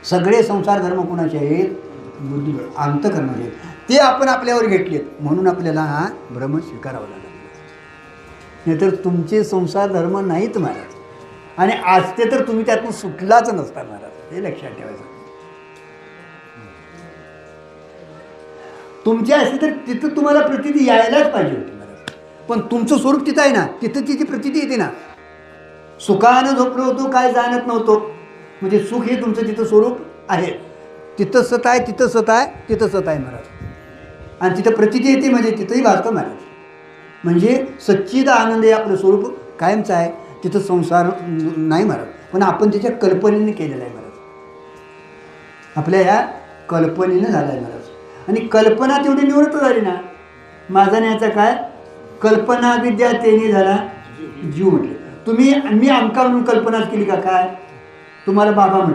सगळे संसार धर्म कोणाचे आहेत? बुद्धी अंतःकरणाचे आहेत. ते आपण आपल्यावर घेतलेत म्हणून आपल्याला हा भ्रम स्वीकारावा लागला. नाहीतर तुमचे संसार धर्म नाहीत महाराज, आणि असते तर तुम्ही त्यातून सुटलाच नसता महाराज, हे लक्षात ठेवायचं. तुमचे असते तर तिथं तुम्हाला प्रतीती यायलाच पाहिजे होती महाराज, पण तुमचं स्वरूप तिथं आहे ना, तिथं तिची प्रतीती येते ना. सुखानं झोपलो होतो काय जाणत नव्हतो, म्हणजे सुख हे तुमचं तिथं स्वरूप आहे. तिथं सत आहे, तिथं सत आहे, तिथं सत आहे महाराज, आणि तिथं प्रतीती येते म्हणजे तिथंही भासतं महाराज. म्हणजे सच्चिद आनंद हे आपलं स्वरूप कायमचं आहे, तिथं संसार नाही महाराज, पण आपण त्याच्या कल्पनेने केलेलं आहे महाराज. आपल्या ह्या कल्पनेनं झालं आहे महाराज, आणि कल्पना तेवढी निवृत्त झाली ना. माझा न्यायचा काय? कल्पना विद्या तेने झाला जीव म्हटले. तुम्ही मी आमका म्हणून कल्पनाच केली का काय? तुम्हाला बाबा म्हटलं